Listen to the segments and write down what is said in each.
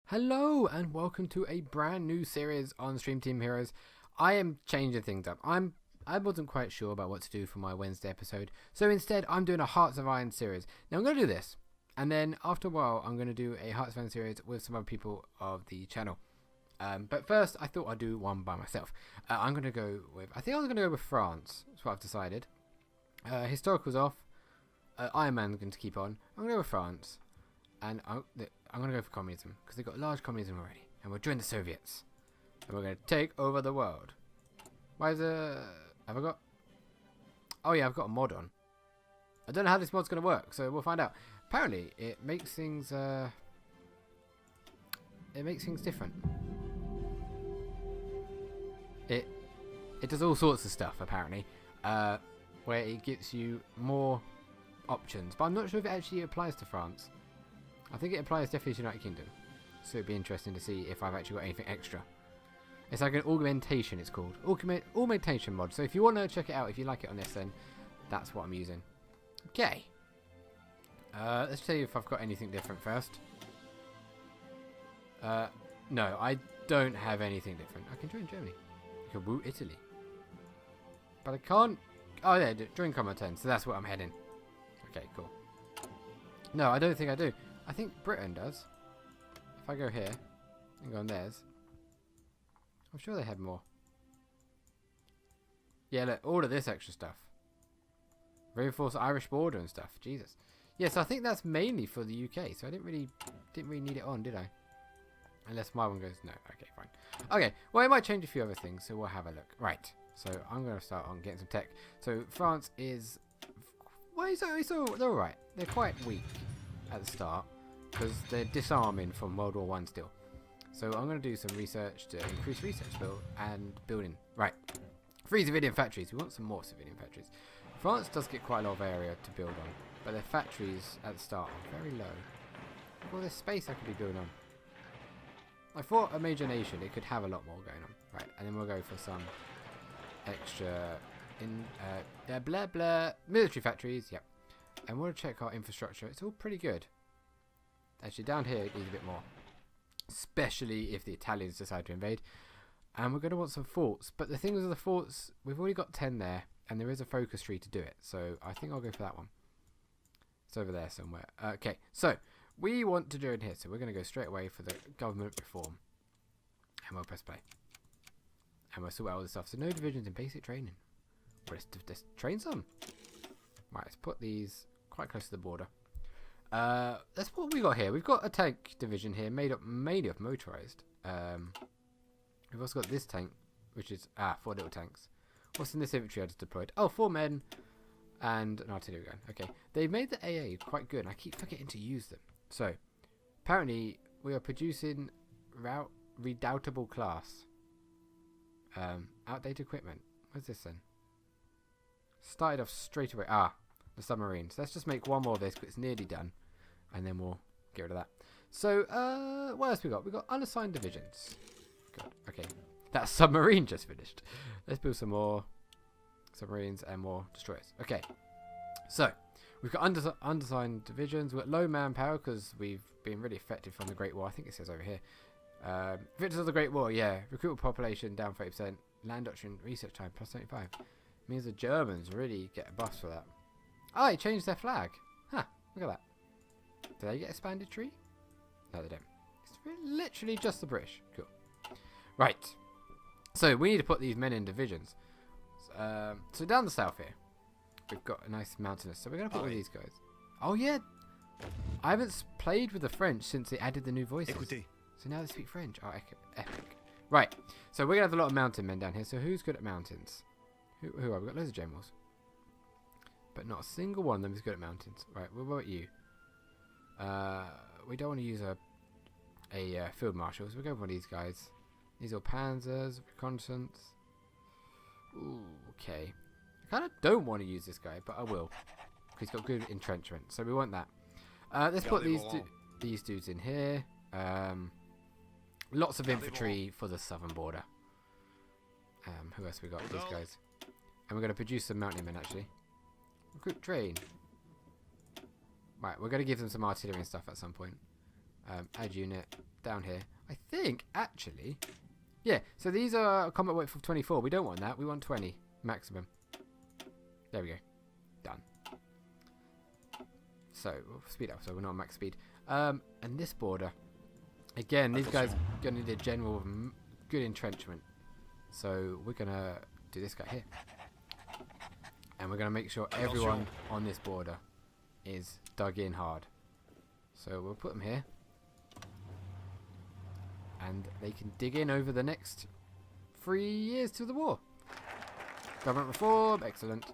Hello and welcome to a brand new series on Stream Team Heroes. I am changing things up. I wasn't quite sure about what to do for my Wednesday episode, so instead I'm doing a Hearts of Iron series. Now I'm going to do this, and then after a while I'm going to do a Hearts of Iron series with some other people of the channel. But first I thought I'd do one by myself. I'm going to go with, I think I'm going to go with France. That's what I've decided. Historical's off. Iron Man's going to keep on. I'm going to go with France. And I'm going to go for communism, because they've got large communism already. And we'll join the Soviets. And we're going to take over the world. Why is have I got... Oh yeah, I've got a mod on. I don't know how this mod's going to work, so we'll find out. Apparently, it makes things... it makes things different. It does all sorts of stuff, apparently. Where it gives you more options. But I'm not sure if it actually applies to France. I think it applies definitely to United Kingdom. So it'd be interesting to see if I've actually got anything extra. It's like an augmentation, it's called. Augmentation mod. So if you want to check it out, if you like it on this, then that's what I'm using. Okay. Let's see if I've got anything different first. No, I don't have anything different. I can join Germany. I can woo Italy. But I can't... Oh yeah, join Comma 10. So that's where I'm heading. Okay, cool. No, I don't think I do. I think Britain does. If I go here and go on theirs, I'm sure they had more. Yeah, look, all of this extra stuff. Reinforce Irish border and stuff. Jesus. Yes, I think that's mainly for the UK. So I didn't really need it on, did I? Unless my one goes no. Okay, fine. Okay, well, it might change a few other things, so we'll have a look. Right. So I'm going to start on getting some tech. So France is... Well, they're alright. They're quite weak at the start, because they're disarming from World War I still. So I'm going to do some research to increase research build and building. Right. 3 civilian factories. We want some more civilian factories. France does get quite a lot of area to build on, but their factories at the start are very low. Well, there's space I could be building on. I thought a major nation, it could have a lot more going on. Right, and then we'll go for some extra blah blah military factories. Yep. And we'll check our infrastructure. It's all pretty good. Actually, down here it needs a bit more. Especially if the Italians decide to invade. And we're going to want some forts. But the thing with the forts, we've already got 10 there. And there is a focus tree to do it. So I think I'll go for that one. It's over there somewhere. Okay, so we want to join here. So we're going to go straight away for the government reform. And we'll press play. And we'll sort out all this stuff. So no divisions in basic training. Well, let's train some. Right, let's put these quite close to the border. That's what we got here. We've got a tank division here made up mainly of motorized. We've also got this tank, which is 4 little tanks. What's in this infantry I just deployed? Oh, 4 men and an artillery gun. Okay, they've made the AA quite good, and I keep forgetting to use them. So apparently we are producing redoubtable class. Outdated equipment. What's this then? Started off straight away. The submarines. Let's just make one more of this because it's nearly done. And then we'll get rid of that. So, what else we got? We got unassigned divisions. Good. Okay. That submarine just finished. Let's build some more submarines and more destroyers. Okay. So, we've got unassigned divisions. We've got low manpower because we've been really affected from the Great War. I think it says over here. Victors of the Great War, yeah. Recruitable population down 30%. Land doctrine research time plus 75. Means the Germans really get a buff for that. Oh, they changed their flag. Huh, look at that. Do they get a expanded tree? No, they don't. It's literally just the British. Cool. Right. So, we need to put these men in divisions. So, down the south here, we've got a nice mountainous. So, we're going to put all these guys. Oh, yeah. I haven't played with the French since they added the new voices. Écoutez. So, now they speak French. Oh, epic. Right. So, we're going to have a lot of mountain men down here. So, who's good at mountains? Who are we? Got loads of generals. But not a single one of them is good at mountains. Right, what about you? We don't want to use a field marshal, so we'll go with one of these guys. These are panzers, reconnaissance. Ooh, okay. I kind of don't want to use this guy, but I will. He's got good entrenchment, so we want that. Let's put these dudes in here. Lots of infantry for the southern border. Who else we got? These guys. And we're going to produce some mountain men, actually. Recruit train. Right, we're going to give them some artillery and stuff at some point. Add unit down here. I think, actually... Yeah, so these are combat weight for 24. We don't want that. We want 20 maximum. There we go. Done. So, we'll speed up so we're not max speed. And this border. Again, these guys are going to need a general with good entrenchment. So, we're going to do this guy here. And we're going to make sure everyone on this border is dug in hard. So, we'll put them here. And they can dig in over the next 3 years to the war. Government reform, excellent.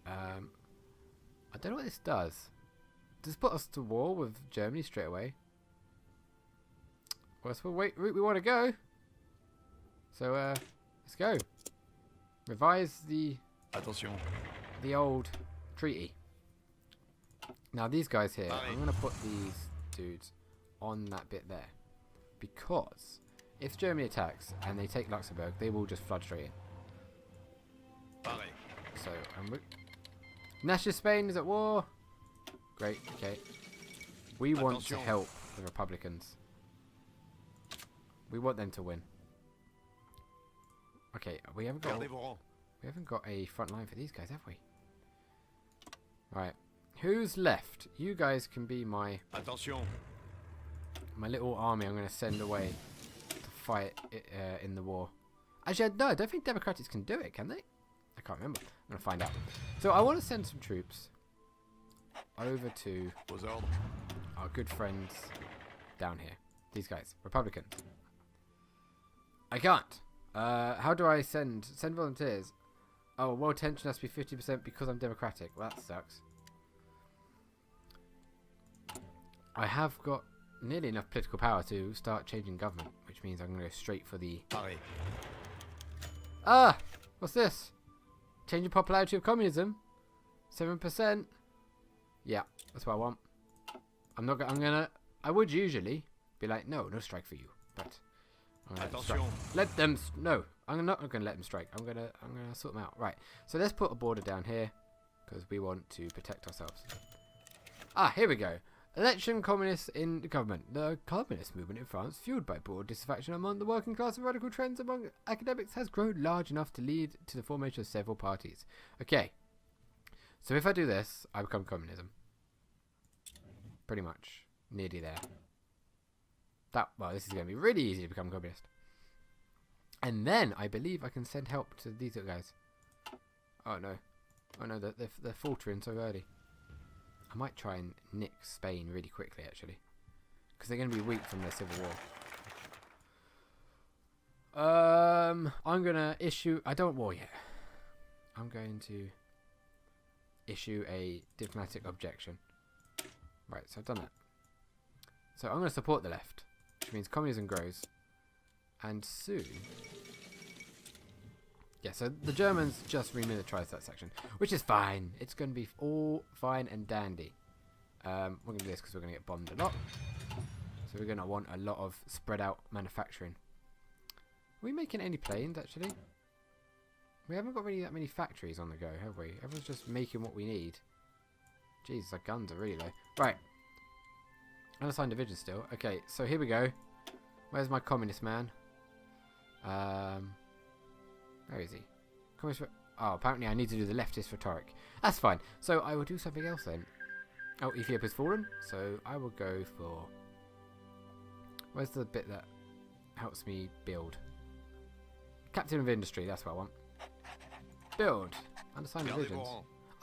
I don't know what this does. Does this put us to war with Germany straight away? Well, that's the route we want to go. So, let's go. Revise the old treaty. Now, these guys here, I'm going to put these dudes on that bit there. Because if Germany attacks and they take Luxembourg, they will just flood straight in. So, National Spain is at war. Great, okay. We want to help the Republicans. We want them to win. Okay, we haven't got a front line for these guys, have we? Right. Who's left? You guys can be my little army I'm going to send away to fight in the war. Actually, no, I don't think Democrats can do it, can they? I can't remember. I'm going to find out. So I want to send some troops over to our good friends down here. These guys, Republicans. I can't. How do I send volunteers? Oh, world tension has to be 50% because I'm Democratic. Well, that sucks. I have got nearly enough political power to start changing government, which means I'm going to go straight for the... Ah! What's this? Changing popularity of communism? 7%? Yeah, that's what I want. I would usually be like, no strike for you, but I'm gonna let them no, I'm not going to let them strike. I'm going to sort them out. Right. So let's put a border down here because we want to protect ourselves. Ah, here we go. Election communists in the government. The communist movement in France, fueled by broad dissatisfaction among the working class and radical trends among academics, has grown large enough to lead to the formation of several parties. Okay. So if I do this, I become communism. Pretty much. Nearly there. Well, this is going to be really easy to become communist. And then I believe I can send help to these little guys. Oh no. Oh no, they're faltering so early. I might try and nick Spain really quickly, actually. Because they're going to be weak from their civil war. I'm going to issue... I don't war yet. I'm going to issue a diplomatic objection. Right, so I've done that. So I'm going to support the left, which means communism grows. And soon... Yeah, so the Germans just remilitarized that section, which is fine. It's going to be all fine and dandy. We're going to do this because we're going to get bombed a lot. So we're going to want a lot of spread out manufacturing. Are we making any planes, actually? We haven't got really that many factories on the go, have we? Everyone's just making what we need. Jeez, our guns are really low. Right. Unassigned division still. Okay, so here we go. Where's my communist man? Where is he? Oh, apparently I need to do the leftist rhetoric. That's fine. So I will do something else then. Oh, Ethiopia's fallen. So I will go for... Where's the bit that helps me build? Captain of Industry, that's what I want. Build. Unassigned divisions.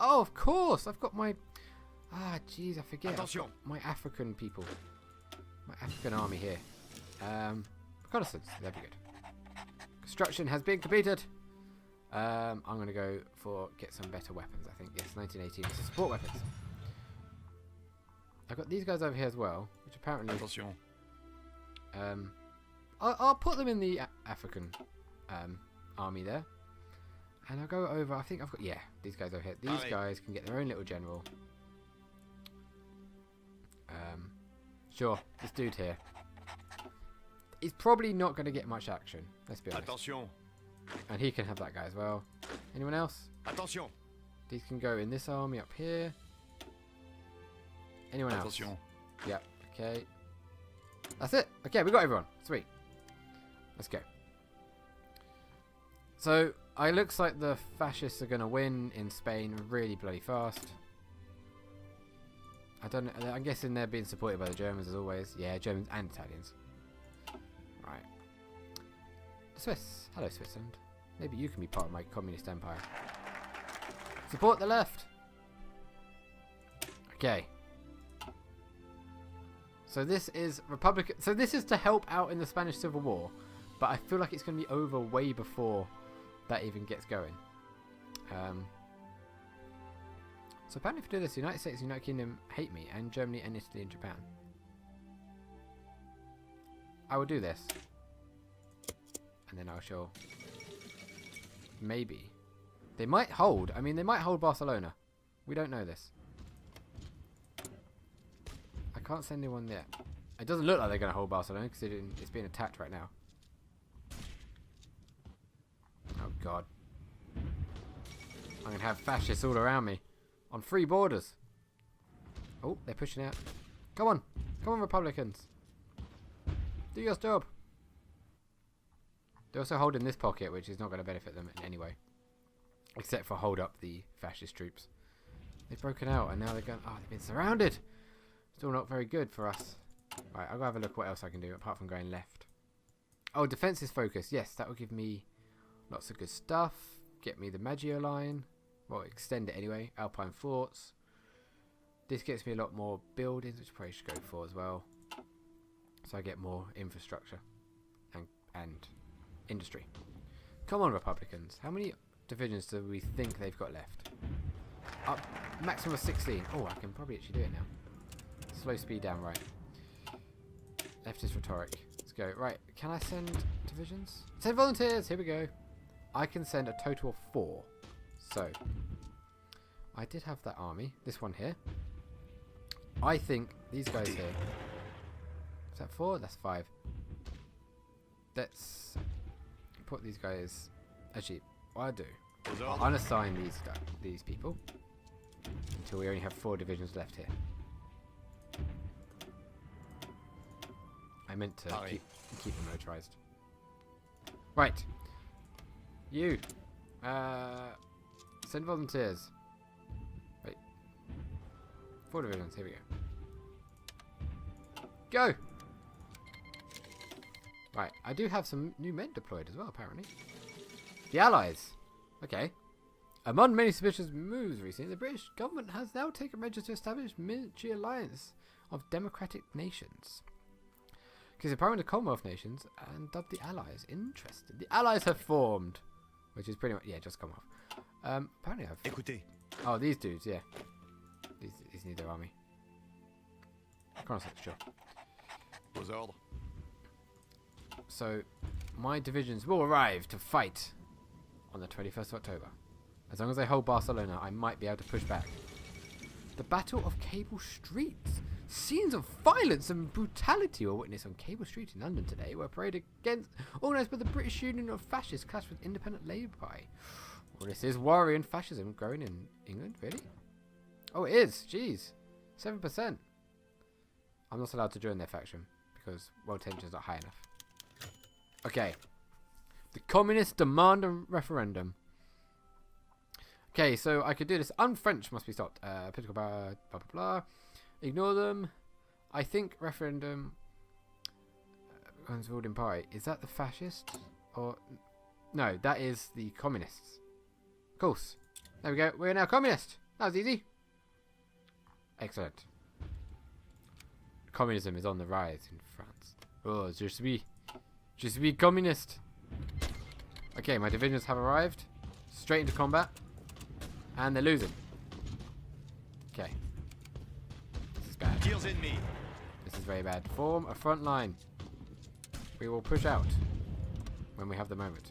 Oh, of course! I've got my... Ah, jeez, I forget. I've got my African people. My African army here. Reconnaissance. That'd be good. Construction has been completed. I'm going to go for get some better weapons, I think. Yes, 1918. Support weapons. I've got these guys over here as well, which apparently... I'll put them in the African army there. And I'll go over... I think I've got... Yeah, these guys over here. These guys can get their own little general. Sure, this dude here. He's probably not going to get much action. Let's be honest. Attention. And he can have that guy as well. Anyone else? Attention. These can go in this army up here. Anyone else? Yep. Okay. That's it. Okay, we got everyone. Sweet. Let's go. So, it looks like the fascists are going to win in Spain really bloody fast. I don't know. I'm guessing they're being supported by the Germans as always. Yeah, Germans and Italians. Right. The Swiss. Hello, Switzerland. Maybe you can be part of my communist empire. Support the left. Okay. So this is Republican. So this is to help out in the Spanish Civil War, but I feel like it's going to be over way before that even gets going. So apparently, if you do this, the United States and United Kingdom hate me, and Germany and Italy and Japan. I will do this, and then I shall. Maybe they might hold. I mean, they might hold Barcelona. We don't know this. I can't send anyone there. It doesn't look like they're going to hold Barcelona because it's being attacked right now. Oh God! I'm going to have fascists all around me on free borders. Oh, they're pushing out. Come on, come on, Republicans. Do your job. They're also holding this pocket, which is not going to benefit them in any way, except for hold up the fascist troops. They've broken out, and now they're going. Oh, they've been surrounded. Still not very good for us. Right, I'll go have a look what else I can do apart from going left. Oh, defense is focused. Yes, that will give me lots of good stuff. Get me the Maggio line. Well, extend it anyway. Alpine forts. This gets me a lot more buildings, which I probably should go for as well. So I get more infrastructure and industry. Come on, Republicans. How many divisions do we think they've got left? Up maximum of 16. Oh, I can probably actually do it now. Slow speed down, right. Leftist rhetoric. Let's go. Right, can I send divisions? Send volunteers! Here we go. I can send a total of 4. So, I did have that army. This one here. I think these guys here. Is that 4? That's 5. Let's put these guys. Actually, what I do, I'll unassign these people until we only have 4 divisions left here. I meant to keep them militarized. Right. You. Send volunteers. Wait. 4 divisions. Here we go. Go! Right. I do have some new men deployed as well, apparently. The Allies. Okay. Among many suspicious moves recently, the British government has now taken measures to establish military alliance of democratic nations. Because they're part of the Commonwealth nations and dubbed the Allies. Interesting. The Allies have formed. Which is pretty much, yeah, just come off. Apparently I've... Écoutez. Oh, these dudes, yeah. These need their army. Sure. So, my divisions will arrive to fight on the 21st of October. As long as they hold Barcelona, I might be able to push back. The Battle of Cable Street. Scenes of violence and brutality were witnessed on Cable Street in London today, where a parade organised by the British Union of Fascists clashed with Independent Labour Party. Well, this is worry and fascism growing in England, really? Oh, it is. Jeez, 7%. I'm not allowed to join their faction because world tension's not high enough. Okay, the communists demand a referendum. Okay, so I could do this. Un-French must be stopped. Political blah blah blah. Ignore them. I think referendum ruling party. Is that the fascist? Or no, that is the communists. Of course. There we go. We're now communist. That was easy. Excellent. Communism is on the rise in France. Oh, je suis communist. Okay, my divisions have arrived. Straight into combat. And they're losing. Okay. Bad. This is very bad. Form a front line. We will push out when we have the moment.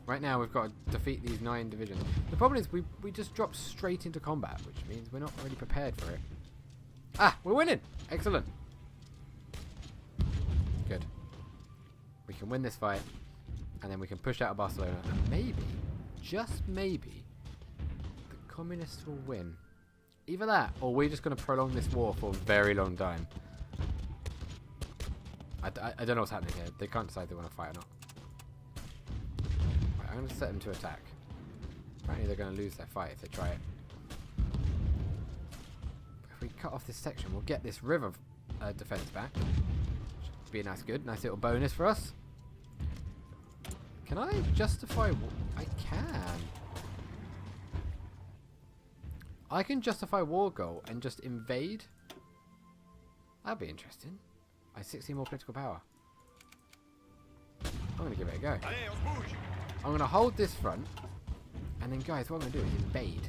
Right now we've got to defeat these 9 divisions. The problem is we just dropped straight into combat, which means we're not really prepared for it. Ah, we're winning! Excellent. Good. We can win this fight, and then we can push out of Barcelona, and maybe, just maybe, the communists will win. Either that, or we're just going to prolong this war for a very long time. I don't know what's happening here. They can't decide if they want to fight or not. Right, I'm going to set them to attack. Apparently they're going to lose their fight if they try it. If we cut off this section, we'll get this river defense back. Should be a nice little bonus for us. Can I justify... I can. I can justify war goal and just invade. That'd be interesting. I have 16 more political power. I'm going to give it a go. I'm going to hold this front. And then, guys, what I'm going to do is invade.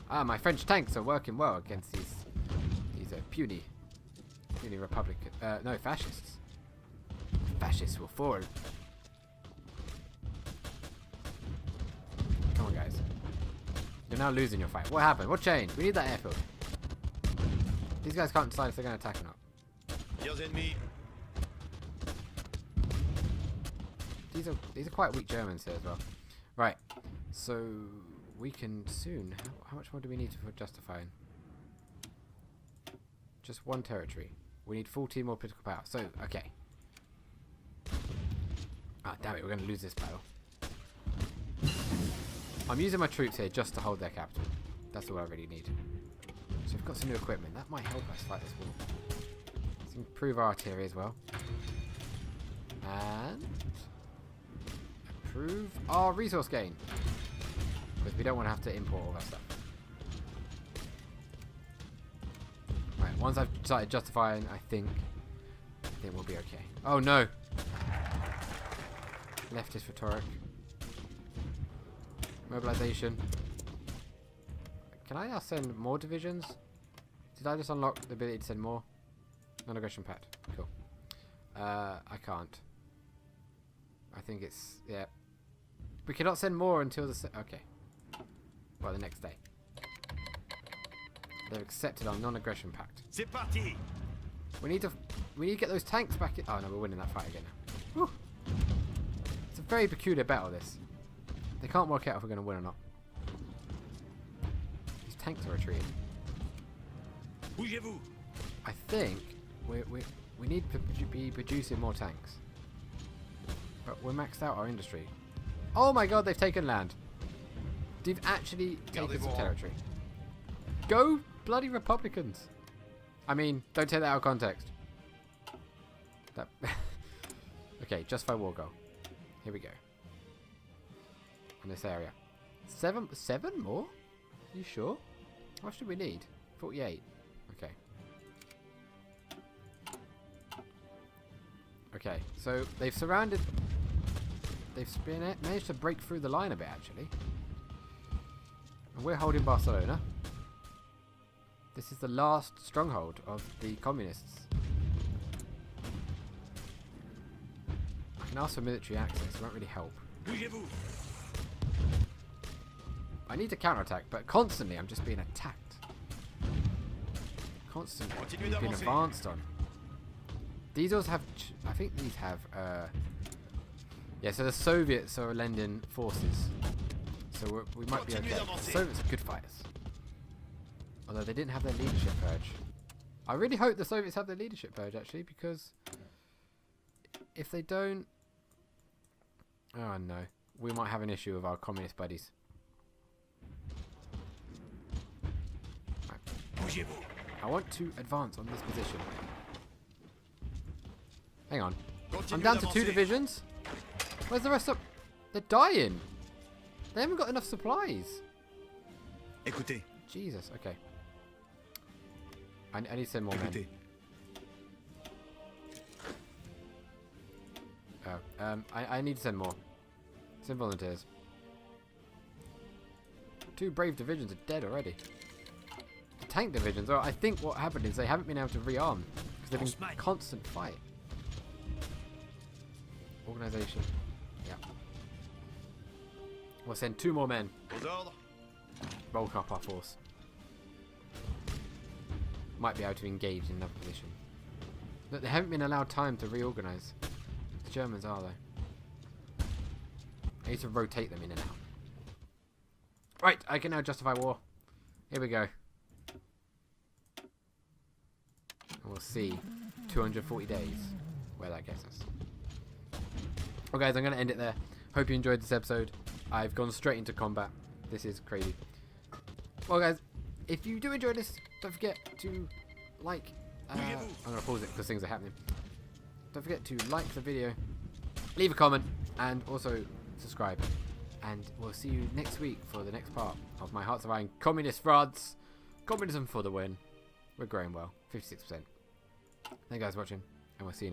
Ah, my French tanks are working well against these puny Republican... no, fascists. Fascists will fall. Come on, guys. You're now losing your fight. What happened? What changed? We need that airfield. These guys can't decide if they're going to attack or not. These are quite weak Germans here as well. Right. So we can soon... How much more do we need for justifying? Just one territory. We need 14 more political power. So, okay. Ah, damn it. We're going to lose this battle. I'm using my troops here just to hold their capital. That's all I really need. So we've got some new equipment. That might help us fight this war. Let's improve our artillery as well. And... improve our resource gain. Because we don't want to have to import all that stuff. Right, once I've started justifying, I think we'll be okay. Oh no! Leftist rhetoric. Mobilization. Can I now send more divisions? Did I just unlock the ability to send more? Non-aggression pact. Cool. I can't. I think it's... yeah. We cannot send more until the... okay. Well, the next day. They've accepted our non-aggression pact. C'est parti. We need to get those tanks back in... oh no, we're winning that fight again now. Whew. It's a very peculiar battle, this. They can't work out if we're going to win or not. These tanks are retreating. Bougez-vous. I think we need to be producing more tanks. But we're maxed out our industry. Oh my god, they've taken land. They've actually taken some territory. Go bloody Republicans. I mean, don't take that out of context. That okay, justify war goal. Here we go. In this area. Seven more? You sure? How much do we need? 48. Okay. Okay, so they've surrounded... they've managed to break through the line a bit, actually. And we're holding Barcelona. This is the last stronghold of the communists. I can ask for military access, it won't really help. I need to counterattack, but constantly I'm just being attacked. Constantly being advanced on. These also have... I think these have... yeah, so the Soviets are lending forces. So we might be okay. The Soviets are good fighters. Although they didn't have their leadership purge. I really hope the Soviets have their leadership purge, actually, because... if they don't... oh no. We might have an issue with our communist buddies. Right. I want to advance on this position. Hang on. I'm down to 2 divisions. Where's the rest of... they're dying. They haven't got enough supplies. Écoutez. Jesus, okay. I need to send more men. Oh, I need to send more. Send volunteers. 2 brave divisions are dead already. The tank divisions, well, I think what happened is they haven't been able to rearm. Because they've been constant fight. Organisation. Yeah. We'll send 2 more men. Bulk up our force. Might be able to engage in another position. Look, they haven't been allowed time to reorganise. The Germans are, though. I need to rotate them in and out. Right, I can now justify war. Here we go. And we'll see 240 days. Where that gets us. Well, guys, I'm going to end it there. Hope you enjoyed this episode. I've gone straight into combat. This is crazy. Well, guys, if you do enjoy this, don't forget to like. I'm going to pause it because things are happening. Don't forget to like the video, leave a comment, and also subscribe. And we'll see you next week for the next part of my Hearts of Iron Communist France. Communism for the win. We're growing well. 56%. Thank you guys for watching, and we'll see you next